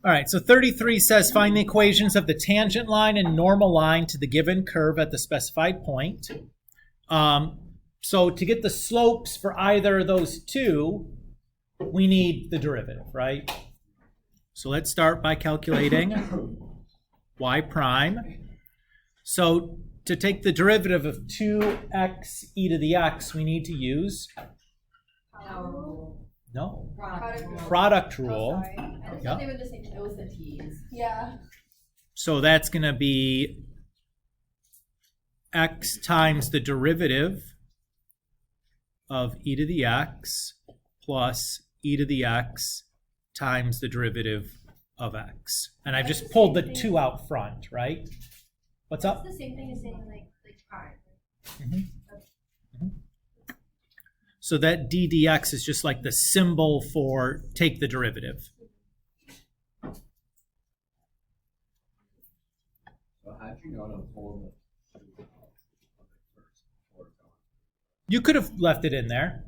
All right, so 33 says find the equations of the tangent line and normal line to the given curve at the specified point. So to get the slopes for either of those two, we need the derivative, right? So let's start by calculating y prime. So to take the derivative of 2x e to the x, we need to use product rule. Oh, I thought they were the same. It was the t's. Yeah. So that's going to be x times the derivative of e to the x plus e to the x times the derivative of x. And I've just pulled the 2 out front, right? What's up? It's the same thing as saying like prime. Mm-hmm. So that d dx is just like the symbol for take the derivative. So how'd you know to pull the You could have left it in there.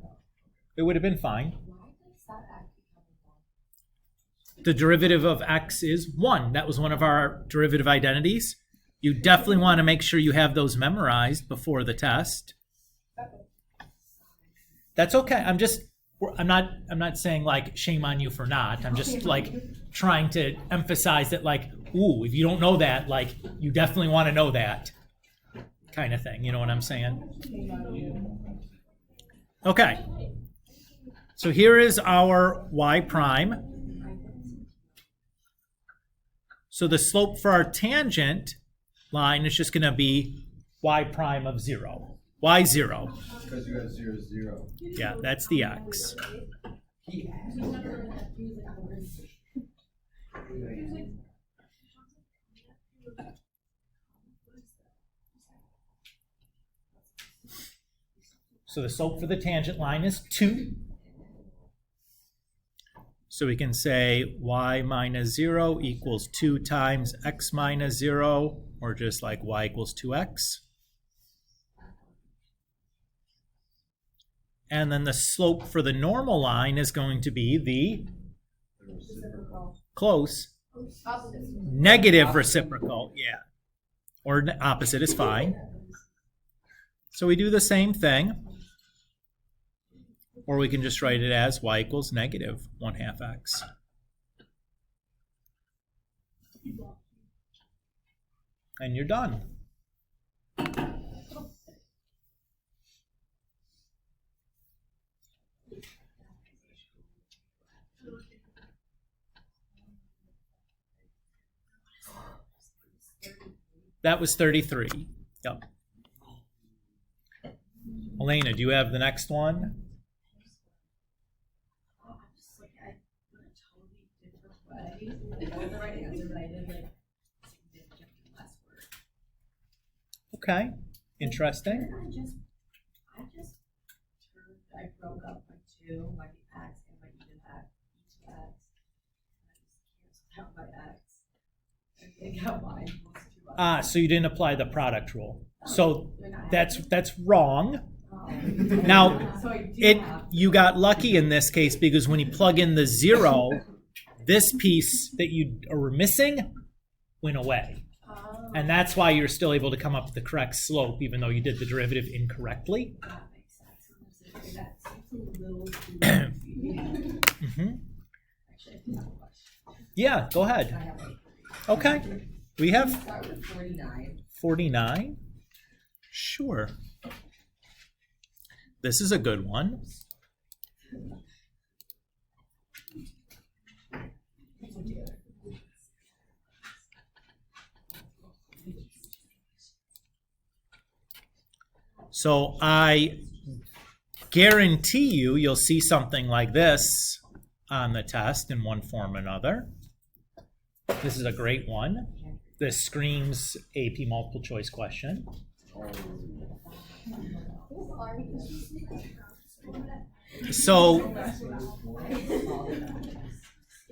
It would have been fine. The derivative of x is 1. That was one of our derivative identities. You definitely want to make sure you have those memorized before the test. That's okay. I'm not saying like shame on you for not. I'm just like trying to emphasize that like, ooh, if you don't know that, like you definitely want to know that kind of thing. You know what I'm saying? Okay. So here is our y prime. So the slope for our tangent line is just going to be y prime of 0. Y 0. Because you got 0, 0. Yeah, that's the x. So the slope for the tangent line is 2. So we can say y minus 0 equals 2 times x minus 0, or just like y equals 2x. And then the slope for the normal line is going to be the close negative reciprocal. Yeah. Or opposite is fine. So we do the same thing. Or we can just write it as y equals negative 1/2 x. And you're done. That was 33. Yep. Elena, do you have the next one? Okay, interesting. I broke up my 2, my x, and my even x, each x. I just canceled out my x. I got y equals 2x. So you didn't apply the product rule. So that's wrong. Now, you got lucky in this case because when you plug in the 0, this piece that you were missing went away. And that's why you're still able to come up with the correct slope, even though you did the derivative incorrectly. That makes sense. That seems a little too Mm-hmm. Actually, I do have a question. Yeah, go ahead. Okay. We have Start with 49. 49. Sure. This is a good one. So I guarantee you'll see something like this on the test in one form or another. This is a great one. This screams AP multiple choice question. So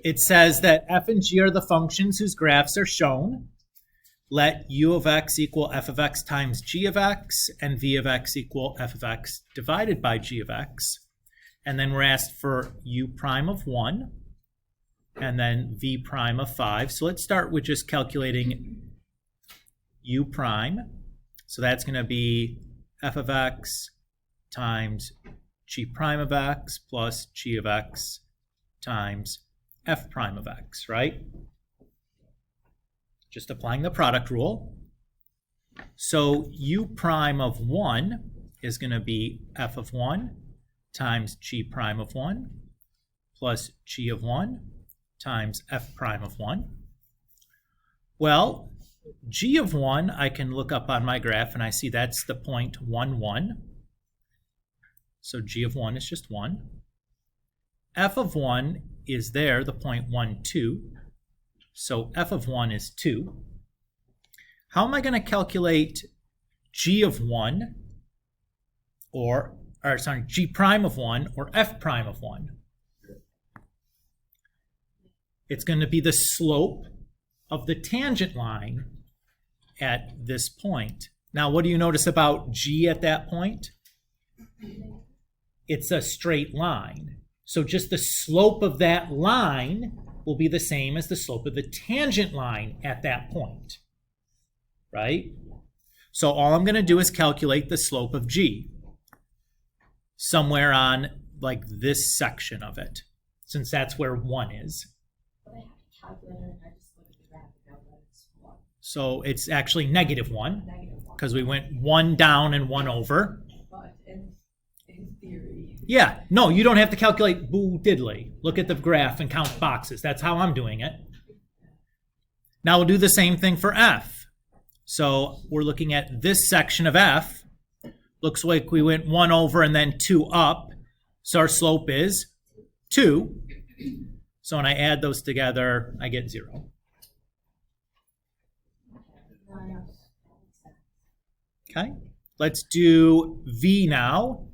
it says that f and g are the functions whose graphs are shown. Let u of x equal f of x times g of x, and v of x equal f of x divided by g of x. And then we're asked for u prime of 1. and then v prime of 5. So let's start with just calculating u prime. So that's going to be f of x times g prime of x plus g of x times f prime of x, right? Just applying the product rule. So u prime of 1 is going to be f of 1 times g prime of 1 plus g of 1 times f prime of 1. Well, g of 1 I can look up on my graph and I see that's the point 1, 1. So g of 1 is just 1. F of 1 is there, the point 1, 2. So f of 1 is 2. How am I going to calculate g of 1 g prime of 1 or f prime of 1? It's going to be the slope of the tangent line at this point. Now, what do you notice about g at that point? It's a straight line. So just the slope of that line will be the same as the slope of the tangent line at that point, right? So all I'm going to do is calculate the slope of g somewhere on like this section of it, since that's where 1 is. So it's actually -1 because we went 1 down and 1 over. But in theory. Yeah, no, you don't have to calculate boo diddly. Look at the graph and count boxes. That's how I'm doing it. Now we'll do the same thing for f. So we're looking at this section of f. Looks like we went 1 over and then 2 up. So our slope is 2. So when I add those together, I get 0. Okay, let's do v now.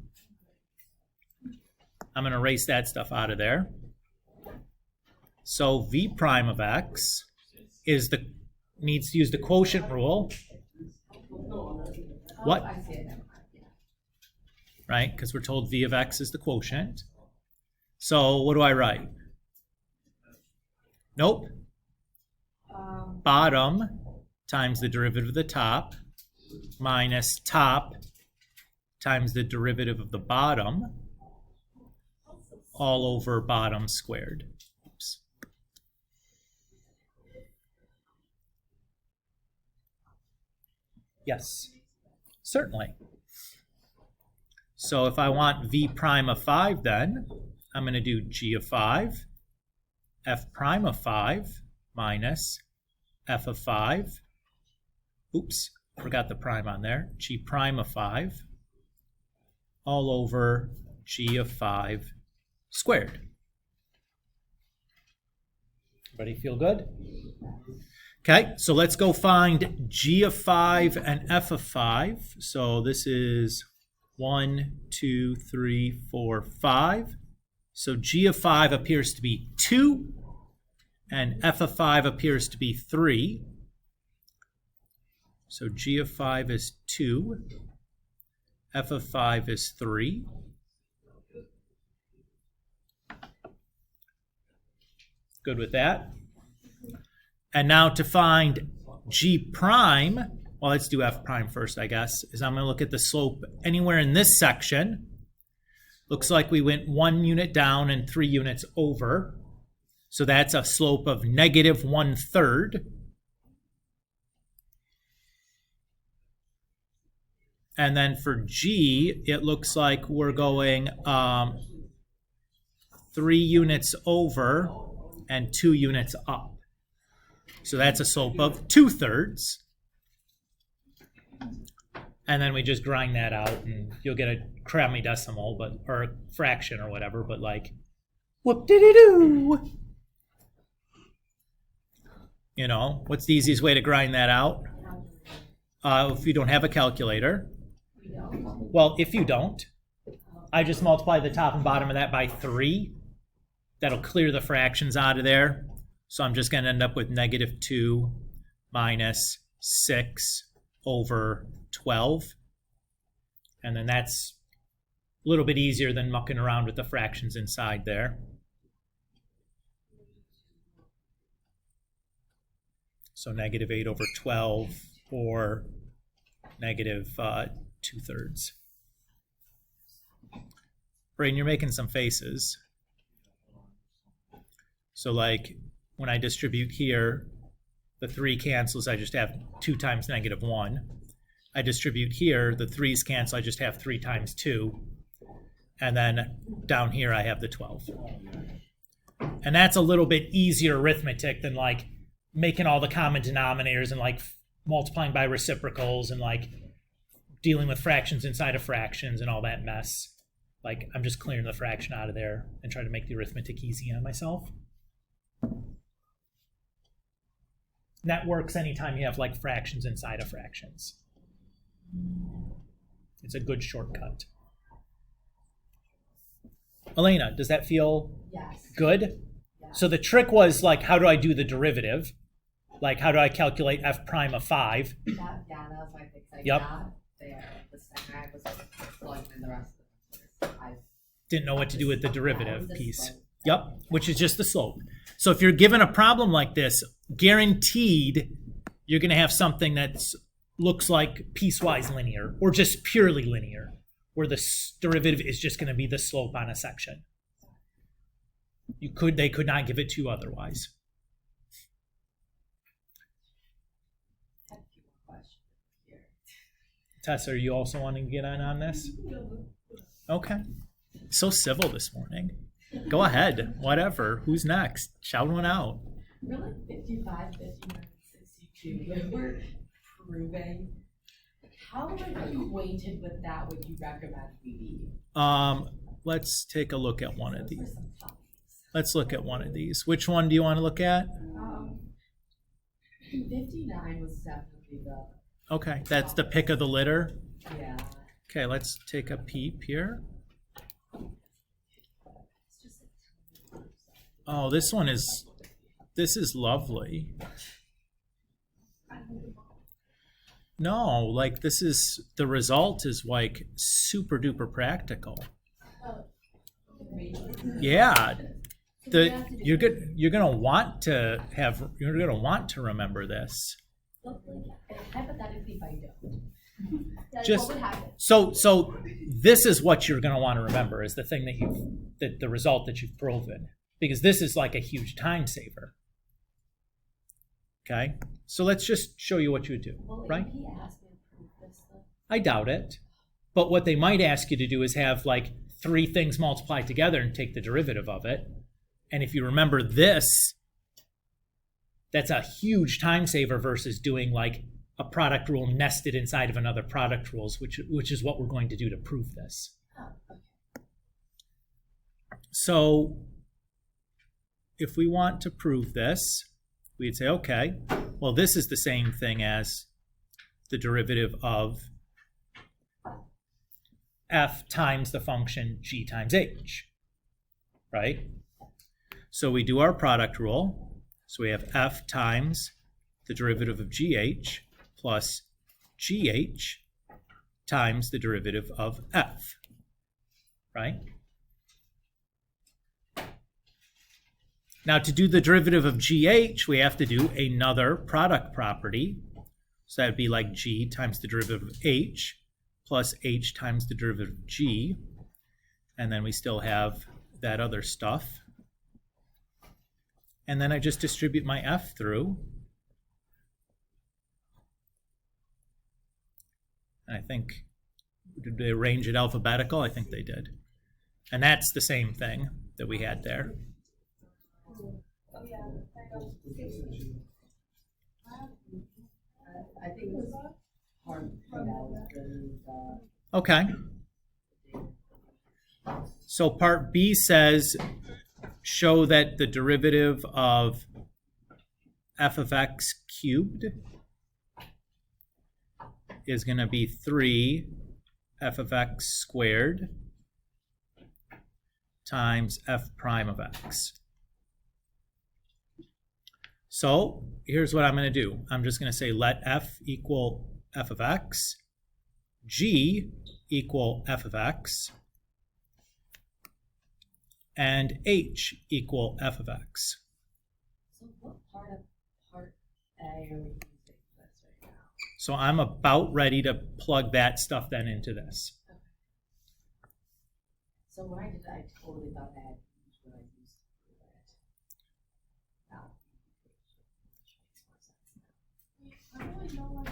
I'm going to erase that stuff out of there. So v prime of x needs to use the quotient rule. What? Right, because we're told v of x is the quotient. So what do I write? Nope. Bottom times the derivative of the top minus top times the derivative of the bottom all over bottom squared. Oops. Yes, certainly. So if I want v prime of 5, then I'm going to do g of 5, f prime of 5 minus f of 5. Oops, forgot the prime on there. G prime of 5 all over g of 5 squared. Everybody feel good? Okay, so let's go find g of 5 and f of 5. So this is 1, 2, 3, 4, 5. So g of 5 appears to be 2, and f of 5 appears to be 3. So g of 5 is 2, f of 5 is 3. Good with that? And now to find g prime, well, let's do f prime first, I guess, is I'm going to look at the slope anywhere in this section. Looks like we went 1 unit down and 3 units over. So that's a slope of -1/3. And then for g, it looks like we're going 3 units over and 2 units up. So that's a slope of 2/3. And then we just grind that out and you'll get a crummy decimal, or a fraction or whatever, but like, whoop-de-dee-doo. You know, what's the easiest way to grind that out? If you don't have a calculator. Well, if you don't, I just multiply the top and bottom of that by 3. That'll clear the fractions out of there. So I'm just going to end up with -2 minus 6 over 12. And then that's a little bit easier than mucking around with the fractions inside there. So negative 8 over 12 or negative 2/3. Braden, you're making some faces. So like when I distribute here, the 3 cancels, I just have 2 times negative 1. I distribute here, the 3's cancel, I just have 3 times 2. And then down here I have the 12. And that's a little bit easier arithmetic than like making all the common denominators and like multiplying by reciprocals and like dealing with fractions inside of fractions and all that mess. Like I'm just clearing the fraction out of there and trying to make the arithmetic easy on myself. And that works anytime you have like fractions inside of fractions. It's a good shortcut. Elena, does that feel good? Yes. So the trick was like, how do I do the derivative? Like, how do I calculate f prime of 5? That was my fix. I Yep. got there. The second I was plugging in the rest of the numbers. I Didn't know what to do with the derivative the piece. slope. Yep, which is just the slope. So if you're given a problem like this, guaranteed you're going to have something that looks like piecewise linear or just purely linear, where the derivative is just going to be the slope on a section. They could not give it to you otherwise. I have a few more questions here. Tessa, are you also wanting to get on this? Okay. So civil this morning. Go ahead. Whatever. Who's next? Shout one out. We're like 55, 59, 62. When we're proving, how like acquainted with that would you recommend we be? Let's take a look at one of For these. some topics. Let's look at one of these. Which one do you want to look at? 59 was definitely the, Okay, that's the pick of the litter. yeah. Okay, let's take a peep here. It's just like, Oh, this is lovely. No, like this is, the result is like super duper practical. Yeah. You're gonna want to remember this. hypothetically, if I don't. Just what would happen? so this is what you're gonna want to remember, is the thing that the result that you've proven, because this is like a huge time saver. Okay, so let's just show you what you would do, Well, right? if he asked me to prove this stuff, I doubt it, but what they might ask you to do is have like 3 things multiplied together and take the derivative of it. And if you remember this, that's a huge time saver versus doing like a product rule nested inside of another product rules, which is what we're going to do to prove this. oh, okay. So if we want to prove this, we'd say, okay, well, this is the same thing as the derivative of f times the function g times h, right? So we do our product rule. So we have f times the derivative of gh plus gh times the derivative of f, right? Now to do the derivative of gh, we have to do another product property. So that would be like g times the derivative of h plus h times the derivative of g. And then we still have that other stuff. And then I just distribute my f through. And I think, did they arrange it alphabetical? I think they did. And that's the same thing that we had there. I think it was hard to find out the Okay. So part B says, show that the derivative of f of x cubed is going to be 3 f of x squared times f prime of x. So here's what I'm going to do. I'm just going to say let f equal f of x, g equal f of x, and h equal f of x. So what part of part A So I'm about ready to plug that stuff then into this. So why did I totally thought that what I used to do that? Now, makes more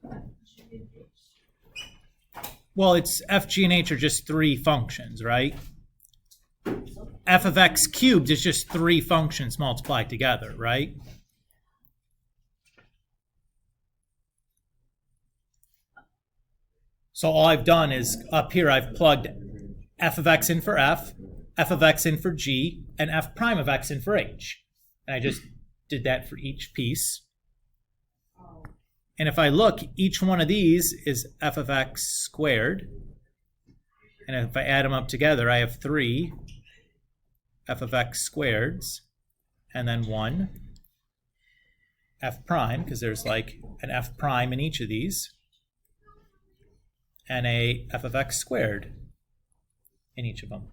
sense. Well, it's f, g, and h are just three functions, right? F of x cubed is just three functions multiplied together, right? So all I've done is up here I've plugged f of x in for f of x in for g, and f prime of x in for h. And I just did that for each piece. And if I look, each one of these is f of x squared. And if I add them up together, I have 3 f of x squareds, and then 1 f prime, because there's like an f prime in each of these, and a f of x squared in each of them.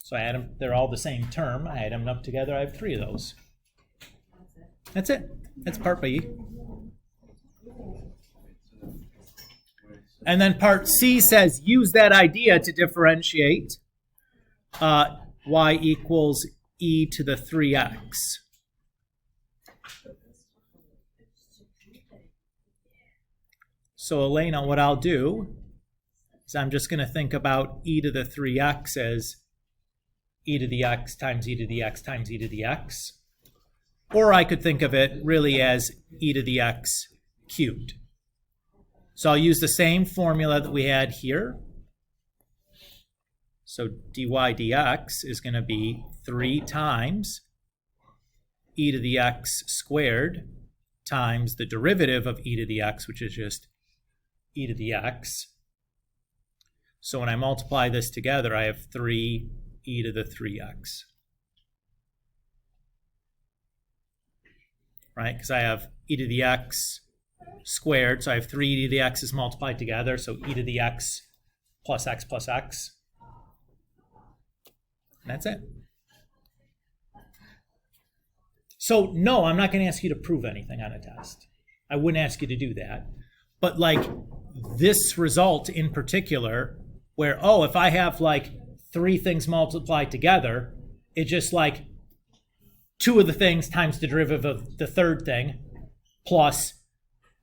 So I add them, they're all the same term. I add them up together, I have 3 of those. That's it. That's part B. And then part C says, use that idea to differentiate y equals e to the 3x. So Elena, what I'll do is I'm just going to think about e to the 3x as e to the x times e to the x times e to the x. Or I could think of it really as e to the x cubed. So I'll use the same formula that we had here. So dy dx is going to be 3 times e to the x squared times the derivative of e to the x, which is just e to the x. So when I multiply this together, I have 3 e to the 3x. Right? Because I have e to the x squared, so I have 3 e to the x's multiplied together, so e to the x plus x plus x. And that's it. So no, I'm not going to ask you to prove anything on a test. I wouldn't ask you to do that. But like this result in particular, where, oh, if I have like 3 things multiplied together, it's just like 2 of the things times the derivative of the third thing, plus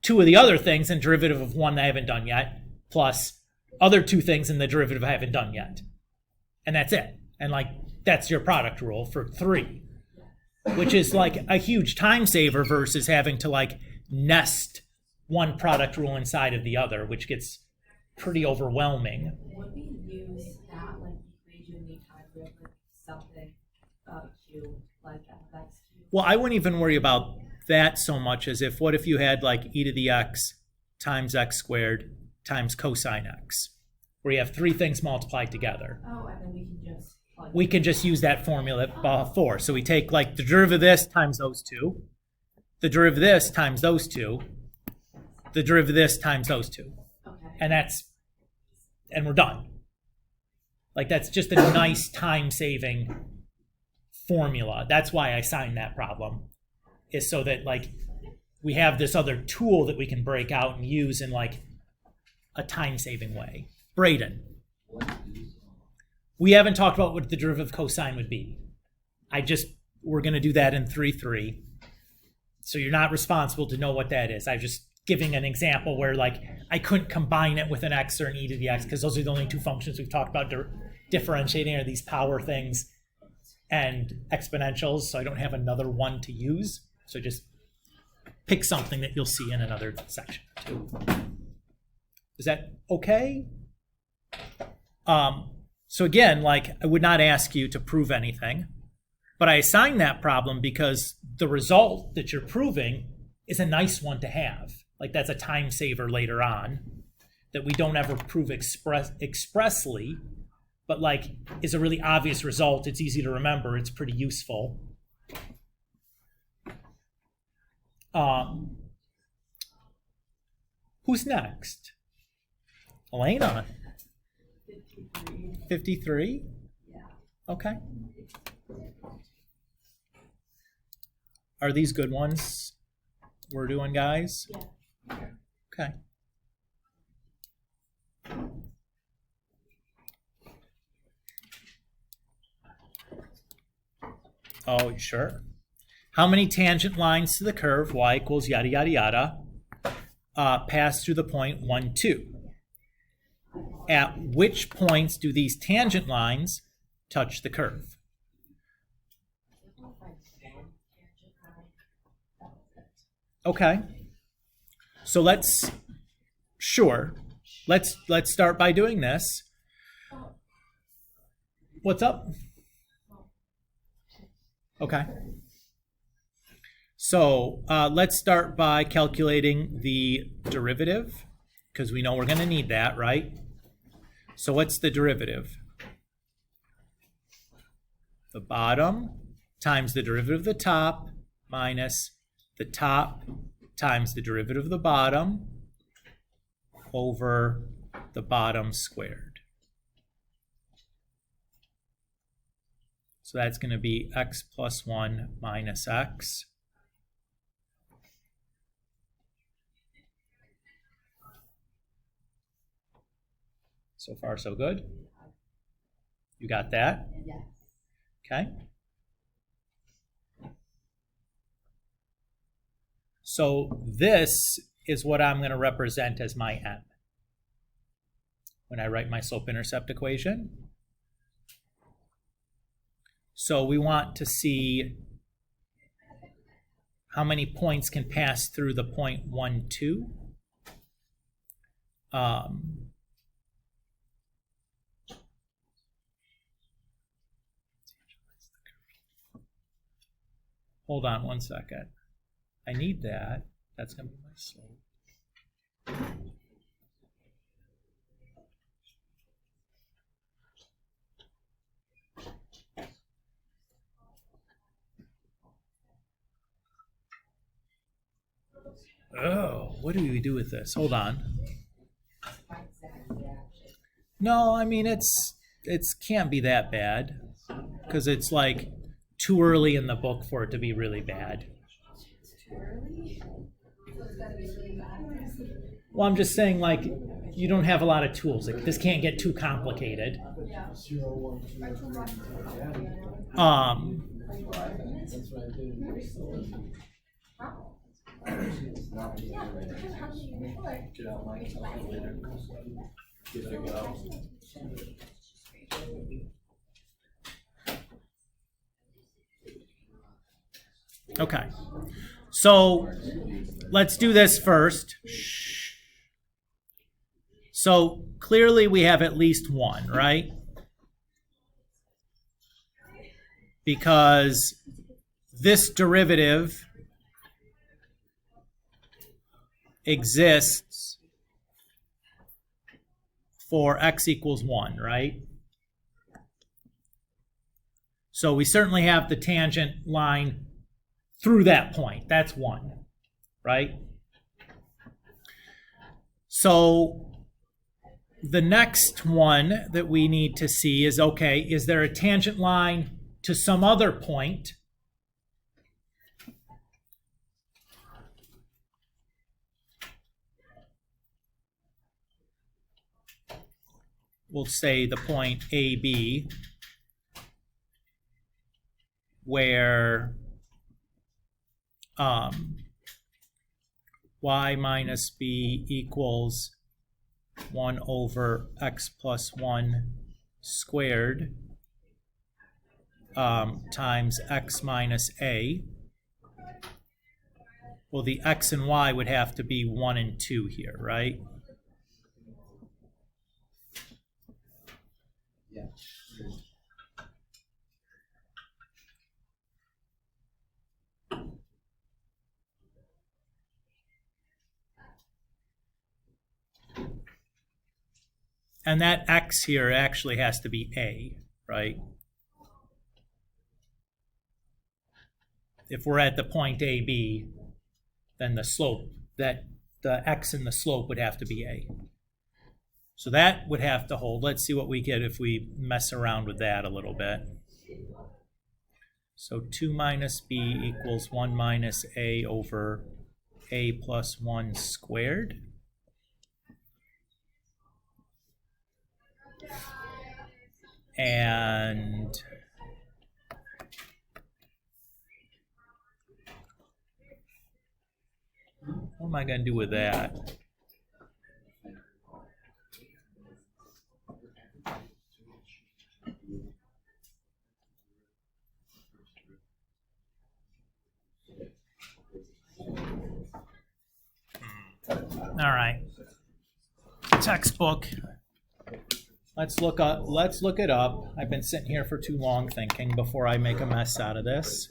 2 of the other things and derivative of one I haven't done yet, plus other 2 things and the derivative I haven't done yet. And that's it. And like, that's your product rule for 3, which is like a huge time saver versus having to like nest one product rule inside of the other, which gets pretty overwhelming. Would we use that like equation anytime we have like something cubed, like f of x cubed? Well, I wouldn't even worry about that so much as if, what if you had like e to the x times x squared times cosine x, where you have 3 things multiplied together. Oh, and then we can just We can just use that formula before. So we take like the derivative of this times those 2, the derivative of this times those 2, the derivative of this times those 2. Okay. And we're done. Like that's just a nice time-saving formula. That's why I signed that problem, is so that like we have this other tool that we can break out and use in like a time-saving way. Braden, we haven't talked about what the derivative of cosine would be. We're going to do that in 3.3. So you're not responsible to know what that is. I'm just giving an example where like I couldn't combine it with an x or an e to the x because those are the only 2 functions we've talked about differentiating are these power things and exponentials. So I don't have another one to use. So just pick something that you'll see in another section too. Is that okay? So again, like I would not ask you to prove anything, but I assigned that problem because the result that you're proving is a nice one to have. Like that's a time saver later on that we don't ever prove expressly, but like is a really obvious result. It's easy to remember. It's pretty useful. Who's next? Elena. 53? Yeah. Okay. Are these good ones, we're doing, guys? Yeah. Okay. Oh, sure. How many tangent lines to the curve y equals yada, yada, yada pass through the point 1, 2? At which points do these tangent lines touch the curve? Okay. So let's start by doing this. What's up? Okay. So let's start by calculating the derivative, because we know we're going to need that, right? So what's the derivative? The bottom times the derivative of the top minus the top times the derivative of the bottom over the bottom squared. So that's going to be x plus 1 minus x. So far, so good? You got that? Yes. Okay. So this is what I'm going to represent as my m when I write my slope-intercept equation. So we want to see how many points can pass through the point 1, 2. Hold on one second. I need that. That's going to be my slope. Oh, what do we do with this? Hold on. No, I mean it's can't be that bad because it's like too early in the book for it to be really bad. Well, I'm just saying, like, you don't have a lot of tools. Like, this can't get too complicated. Okay, so let's do this first. So clearly we have at least one, right? Because this derivative exists for x equals 1, right? So we certainly have the tangent line through that point. That's 1, right? So the next one that we need to see is, okay, is there a tangent line to some other point? We'll say the point AB, where y minus b equals 1 over x plus 1 squared times x minus a. Well, the x and y would have to be 1 and 2 here, right? Yeah. And that x here actually has to be a, right? If we're at the point AB, then the slope, that the x and the slope would have to be a. So that would have to hold. Let's see what we get if we mess around with that a little bit. So 2 minus b equals 1 minus a over a plus 1 squared. And what am I going to do with that? All right. Textbook. Let's look it up. I've been sitting here for too long thinking before I make a mess out of this.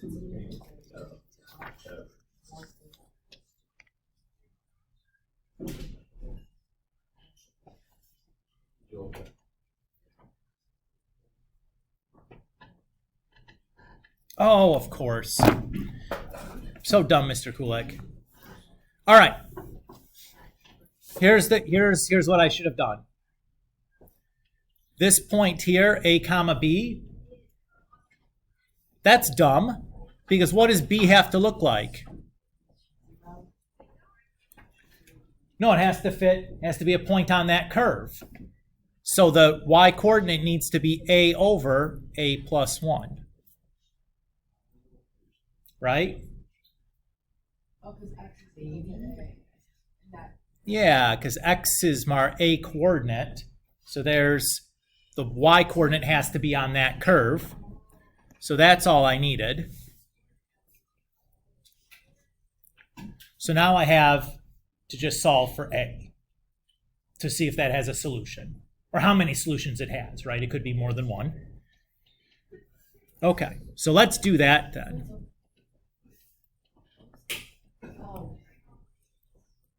Oh, of course. So dumb, Mr. Kulik. All right. Here's what I should have done. This point here, a comma b, that's dumb, because what does b have to look like? No, it has to fit, it has to be a point on that curve. So the y-coordinate needs to be a over a plus 1. Right? Oh, because x is a. Yeah, because x is my a coordinate. So there's the y coordinate has to be on that curve. So that's all I needed. So now I have to just solve for a to see if that has a solution or how many solutions it has, right? It could be more than one. Okay, so let's do that then.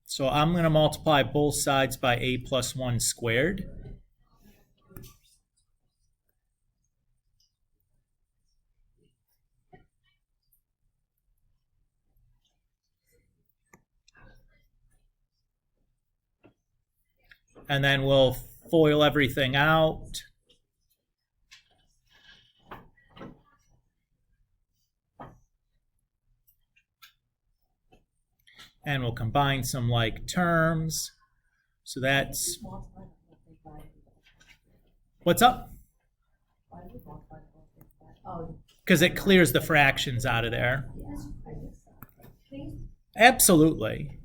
So I'm going to multiply both sides by a plus 1 squared. And then we'll FOIL everything out. And we'll combine some like terms. So that's, what's up? Because it clears the fractions out of there. Absolutely.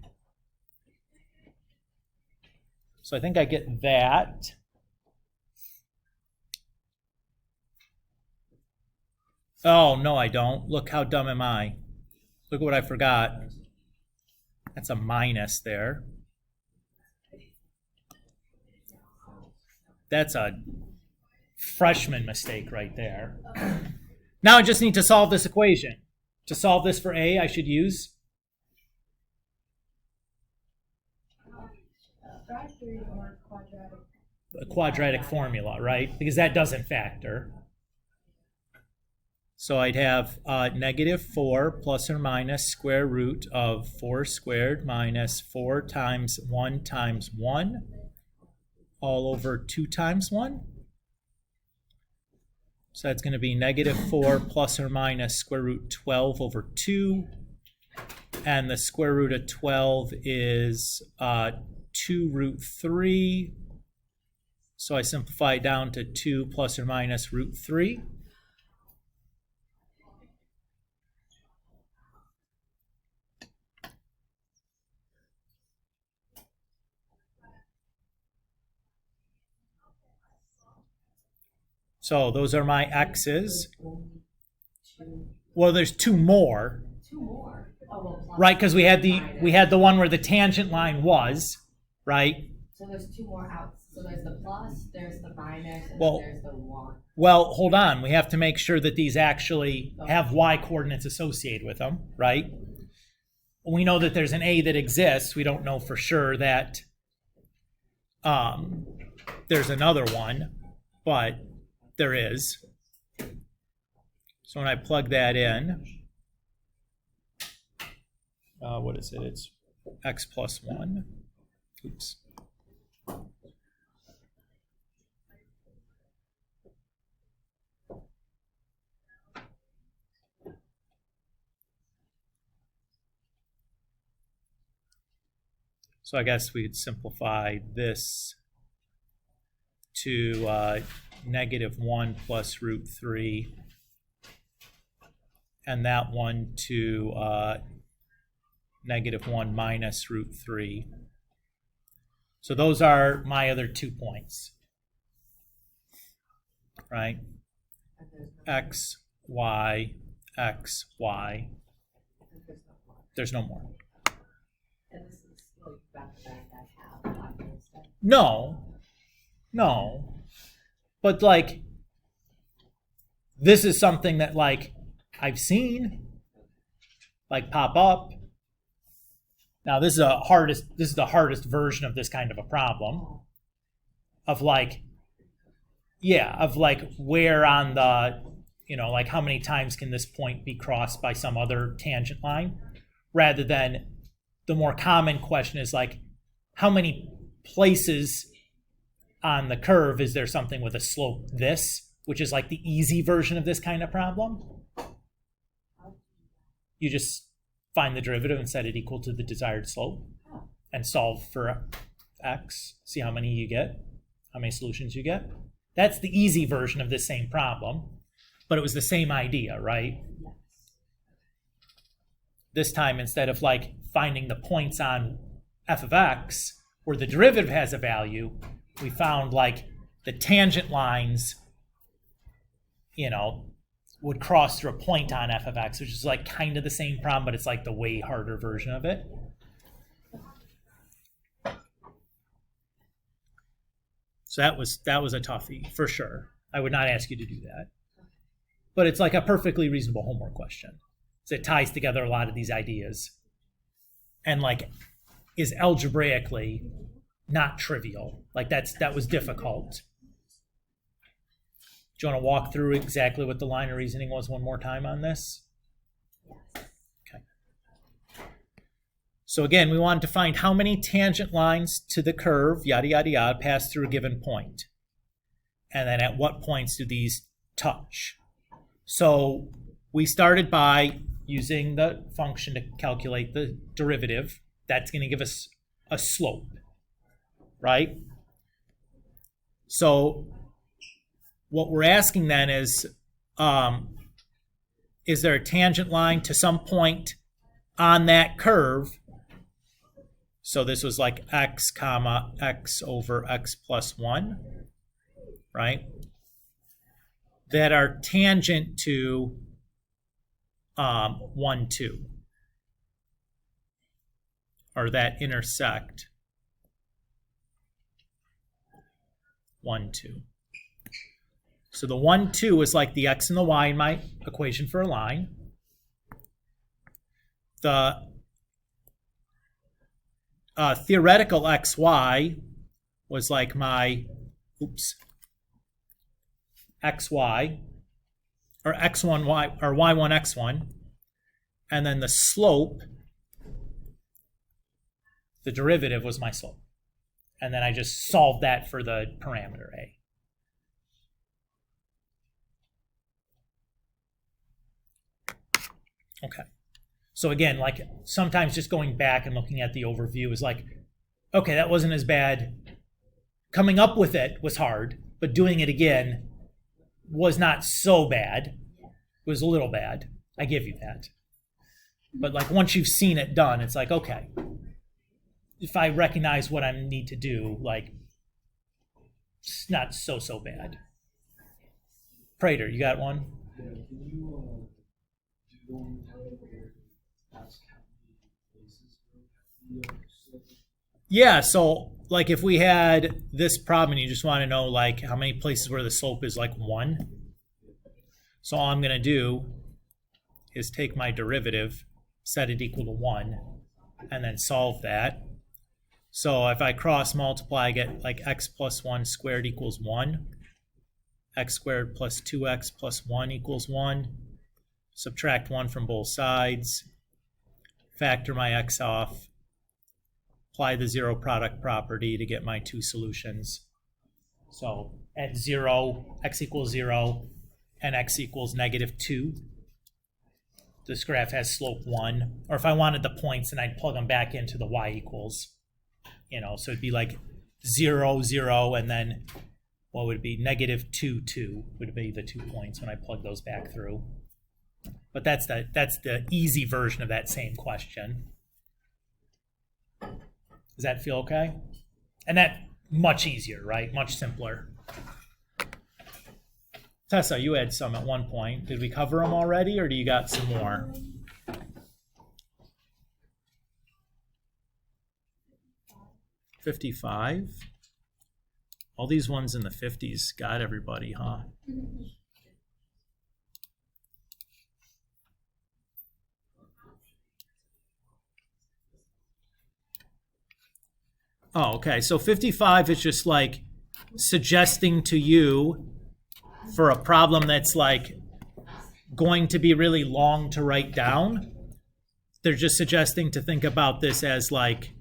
So I think I get that. Oh, no, I don't. Look, how dumb am I? Look at what I forgot. That's a minus there. That's a freshman mistake right there. Now I just need to solve this equation. To solve this for a, I should use a quadratic formula, right? Because that doesn't factor. So I'd have negative 4 plus or minus square root of 4 squared minus 4 times 1 times 1 all over 2 times 1. So that's going to be negative 4 plus or minus square root 12 over 2. And the square root of 12 is 2 root 3. So I simplify it down to 2 plus or minus root 3. So those are my x's. Well, there's 2 more. 2 more. Oh, well, Right, because we had the one where the tangent line was, right? So there's 2 more outs. So there's the plus, there's the minus, and Well, then there's the 1. Well, hold on. We have to make sure that these actually have y coordinates associated with them, right? We know that there's an a that exists. We don't know for sure that there's another one, but there is. So when I plug that in, what is it? It's x plus 1. Oops. So I guess we could simplify this to -1 plus root 3, and that one to -1 minus root 3. So those are my other 2 points, right? X, Y, X, Y. There's no more. And this is like back to back that half. No. But like, this is something that like I've seen like pop up. Now this is the hardest version of this kind of a problem. Of like, yeah, of like where on the, like how many times can this point be crossed by some other tangent line? Rather than the more common question is like, how many places on the curve is there something with a slope this, which is like the easy version of this kind of problem? You just find the derivative and set it equal to the desired slope and solve for x, see how many you get, how many solutions you get. That's the easy version of this same problem, but it was the same idea, right? This time, instead of like finding the points on f of x where the derivative has a value, we found like the tangent lines, would cross through a point on f of x, which is like kind of the same problem, but it's like the way harder version of it. So that was a toughie for sure. I would not ask you to do that, but it's like a perfectly reasonable homework question. So it ties together a lot of these ideas, and like is algebraically not trivial. Like that was difficult. Do you want to walk through exactly what the line of reasoning was one more time on this? Okay. So again, we wanted to find how many tangent lines to the curve, yada, yada, yada, pass through a given point. And then at what points do these touch? So we started by using the function to calculate the derivative. That's going to give us a slope, right? So what we're asking then is there a tangent line to some point on that curve? So this was like x comma x over x plus 1, right? That are tangent to 1, 2. Or that intersect 1, 2. So the 1, 2 is like the x and the y in my equation for a line. The theoretical xy was like my, xy, or x1y, or y1 x1. And then the slope, the derivative was my slope. And then I just solved that for the parameter a. Okay. So again, like sometimes just going back and looking at the overview is like, okay, that wasn't as bad. Coming up with it was hard, but doing it again was not so bad. It was a little bad. I give you that. But like once you've seen it done, it's like, okay, if I recognize what I need to do, like it's not so bad. Prater, you got one? Yeah, can you do one more time where ask how many places were Yeah, so like if we had this problem and you just want to know like how many places where the slope is like 1. So all I'm going to do is take my derivative, set it equal to 1, and then solve that. So if I cross multiply, I get like x plus 1 squared equals 1. X squared plus 2x plus 1 equals 1. Subtract 1 from both sides. Factor my x off. Apply the zero product property to get my 2 solutions. So at 0, x equals 0, and x equals -2. This graph has slope 1. Or if I wanted the points, then I'd plug them back into the y equals. so it'd be like 0, 0, and then what would it be? Negative 2, 2 would be the 2 points when I plug those back through. But that's the easy version of that same question. Does that feel okay? And that much easier, right? Much simpler. Tessa, you had some at one point. Did we cover them already, or do you got some more? $55. All these ones in the 50s got everybody, huh? Oh, okay. So 55 is just like suggesting to you for a problem that's like going to be really long to write down. They're just suggesting to think about this as like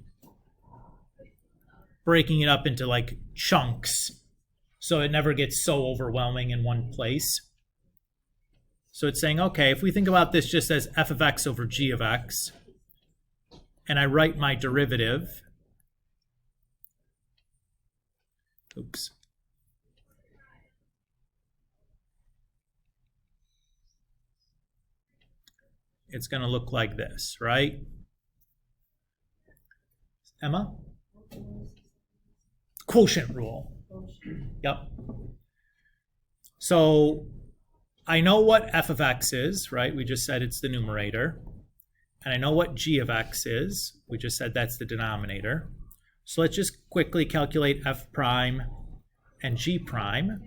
breaking it up into like chunks so it never gets so overwhelming in one place. So it's saying, okay, if we think about this just as f of x over g of x, and I write my derivative, oops. It's going to look like this, right? Emma? Quotient rule. Yep. So I know what f of x is, right? We just said it's the numerator. And I know what g of x is. We just said that's the denominator. So let's just quickly calculate f prime and g prime.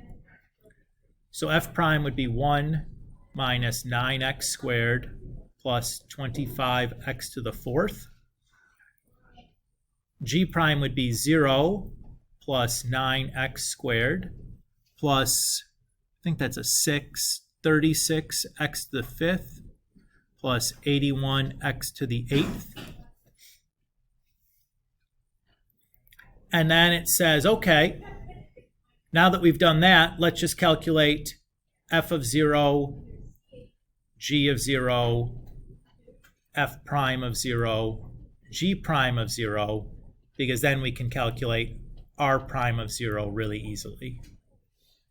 So f prime would be 1 minus 9x squared plus 25x to the 4th. G prime would be 0 plus 9x squared plus, I think that's a 6, 36x to the 5th plus 81x to the 8th. And then it says, okay, now that we've done that, let's just calculate f of 0, g of 0, f prime of 0, g prime of 0, because then we can calculate r prime of 0 really easily.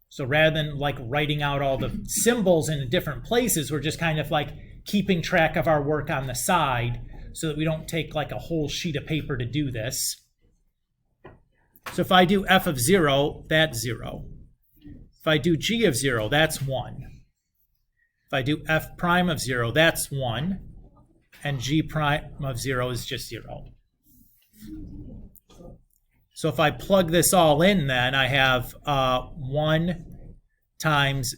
So rather than like writing out all the symbols in different places, we're just kind of like keeping track of our work on the side so that we don't take like a whole sheet of paper to do this. So if I do f of 0, that's 0. If I do g of 0, that's 1. If I do f prime of 0, that's 1. And g prime of 0 is just 0. So if I plug this all in, then I have 1 times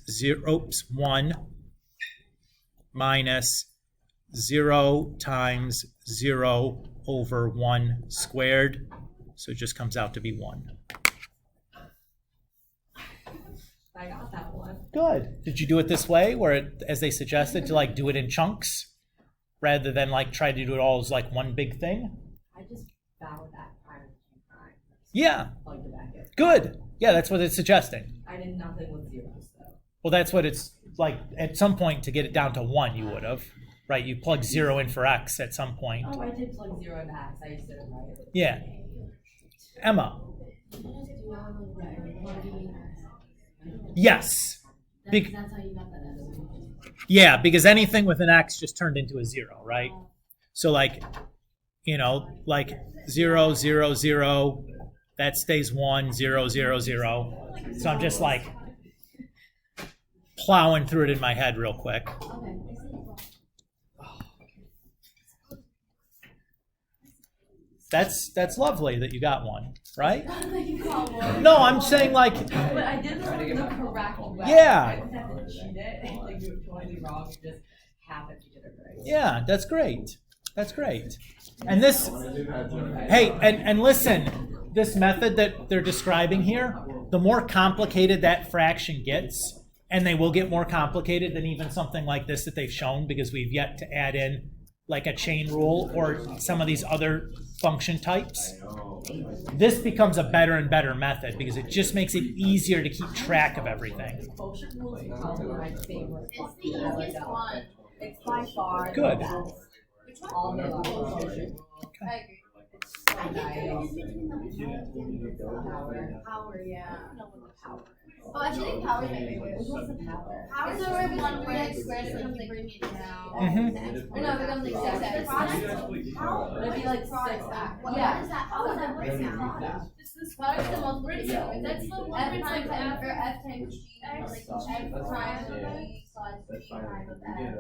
1 minus 0 times 0 over 1 squared. So it just comes out to be 1. I got that one. Good. Did you do it this way, where it, as they suggested, to like do it in chunks rather than like try to do it all as like one big thing? I just found that prime and prime. Yeah. Plugged it back in. Good. Yeah, that's what it's suggesting. I did nothing with zeros though. Well, that's what it's like. At some point, to get it down to 1, you would have, right? You plug 0 in for x at some point. Oh, I did plug 0 into x. I just did it right. Yeah. Emma. Yes. That's how you got that answer. Yeah, because anything with an x just turned into a 0, right? So like, like 0, 0, 0, that stays 1, 0, 0, 0. So I'm just like plowing through it in my head real quick. Okay. That's lovely that you got one, right? You got one. No, I'm saying like, But I did the correct way. Yeah. I didn't have to cheat it and like do it totally wrong. It just happened to get it right. yeah, that's great. That's great. And this, hey, and listen, this method that they're describing here, the more complicated that fraction gets, and they will get more complicated than even something like this that they've shown, because we've yet to add in like a chain rule or some of these other function types. This becomes a better and better method because it just makes it easier to keep track of everything. Quotient rule is probably my favorite. It's the easiest one. It's by far Good. the best. All day long. Quotient rule. I agree. I get confused between the Power, yeah. I don't know what the power is. Oh, actually, I think power is my favorite. What's the power? Power is where one word like squares something to bring it down. Mhm. Or no, it becomes like six X. Power. It'd be like 6x. What Yeah. is that? How does that break down? It's this Power is the multiplication. That's the one F where it's like times F or F times G, X, like G F prime prime of of X. G plus G prime of F.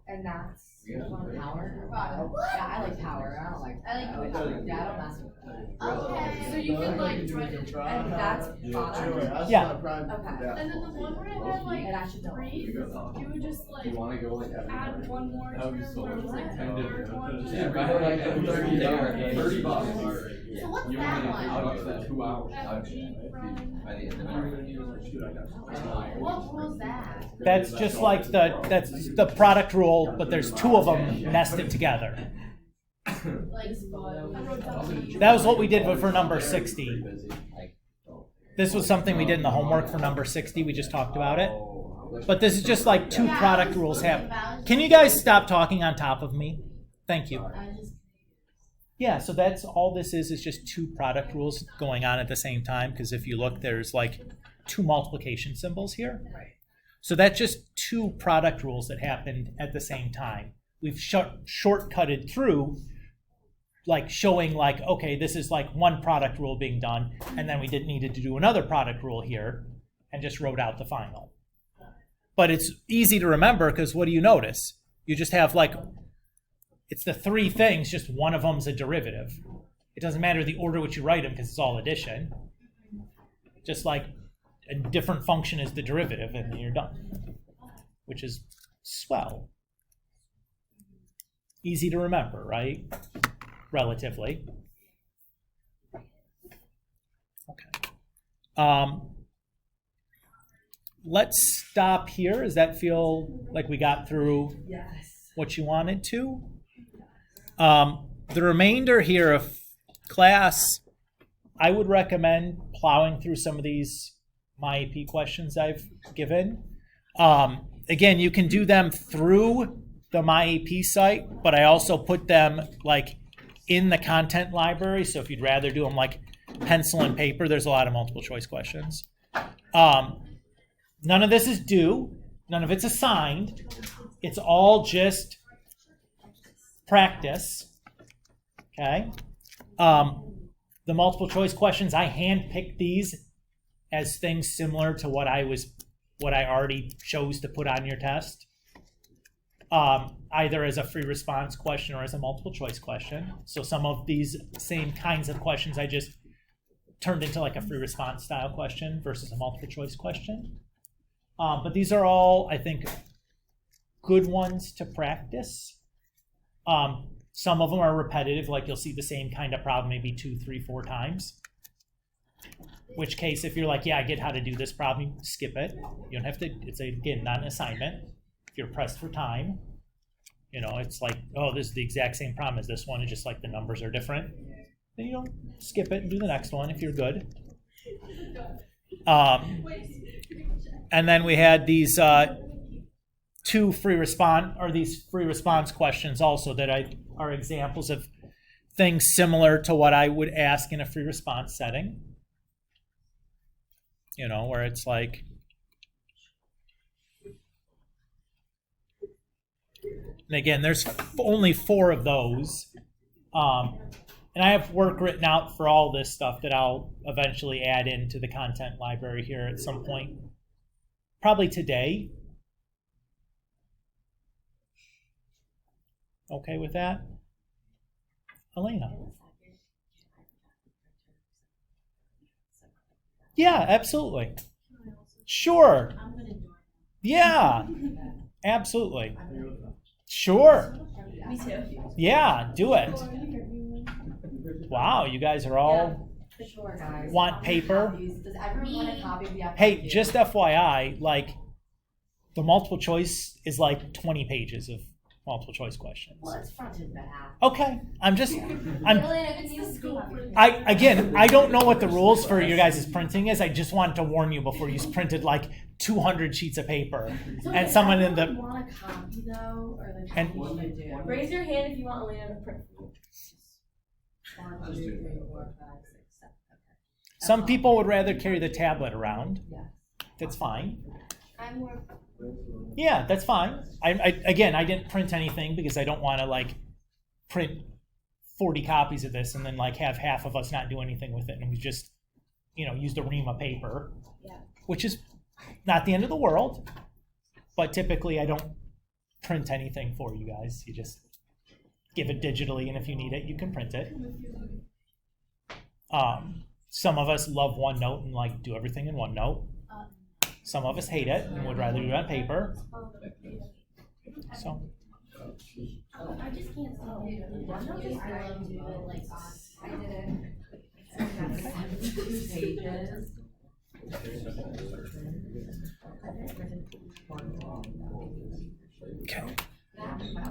And that's one power? What? Yeah, I like power, I don't like. I like power. Yeah, I don't mess with that. Okay. So you can like join it. And that's product. Yeah. Okay. And then the one where it had like And I should know. 3, you would just like add one more That would be term so where it was like the cool. third one. Yeah, right, like $30 So what's You that only one? out for 2 hours. F, G prime. By the end of it. What rules that? That's just like that's the product rule, but there's two of them nested together. Like, I wrote down That was what we did for number 60. This was something we did in the homework for number 60. We just talked about it. But this is just like two product rules have. Can you guys stop talking on top of me? Thank you. I just Yeah, so that's all this is just two product rules going on at the same time, because if you look, there's like two multiplication symbols here. So that's just two product rules that happened at the same time. We've shortcutted through like showing like, okay, this is like one product rule being done, and then we needed to do another product rule here and just wrote out the final. But it's easy to remember because what do you notice? You just have like, it's the three things, just one of them's a derivative. It doesn't matter the order which you write them because it's all addition. Just like a different function is the derivative and then you're done, which is swell. Easy to remember, right? Relatively. Okay. Let's stop here. Does that feel like we got through what you wanted to? The remainder here of class, I would recommend plowing through some of these MyAP questions I've given. Again, you can do them through the MyAP site, but I also put them like in the content library. So if you'd rather do them like pencil and paper, there's a lot of multiple choice questions. None of this is due. None of it's assigned. It's all just practice. Okay. The multiple choice questions, I handpicked these as things similar to what I already chose to put on your test. Either as a free response question or as a multiple choice question. So some of these same kinds of questions I just turned into like a free response style question versus a multiple choice question. But these are all, I think, good ones to practice. Some of them are repetitive, like you'll see the same kind of problem maybe 2, 3, 4 times. Which case, if you're like, yeah, I get how to do this problem, skip it. You don't have to, it's again, not an assignment. If you're pressed for time, you know, it's like, oh, this is the exact same problem as this one, it's just like the numbers are different. Then you don't skip it and do the next one if you're good. And then we had these two free response questions also that are examples of things similar to what I would ask in a free response setting. You know, where it's like, and again, there's only 4 of those. And I have work written out for all this stuff that I'll eventually add into the content library here at some point. Probably today. Okay with that? Elena? Yeah, absolutely. Sure. Yeah, absolutely. Sure. Me too. Yeah, do it. Wow, you guys are all Sure, guys. want paper. Does everyone want a copy of the Hey, just FYI, like the multiple choice is like 20 pages of multiple choice questions. Well, it's front and back. Okay, I'm it's the school. I don't know what the rules for your guys' printing is. I just wanted to warn you before you printed like 200 sheets of paper. So And does someone in everyone the, want a copy though, or like And- what do you do? Raise your hand if you want Elena to print. 1, 2, 3, 4, 5, 6, 7. Okay. Some people would rather carry the tablet around. Yes. That's fine. I'm more. Yeah, that's fine. Again, I didn't print anything because I don't want to like print 40 copies of this and then like have half of us not do anything with it, and we just, used a ream of paper, Yeah. which is not the end of the world. But typically, I don't print anything for you guys. You just give it digitally, and if you need it, you can print it. Some of us love OneNote and like do everything in OneNote. Some of us hate it and would rather do it on paper. So, I just can't stop it. I just love to do it like on. I did it. Sometimes 2 pages. okay.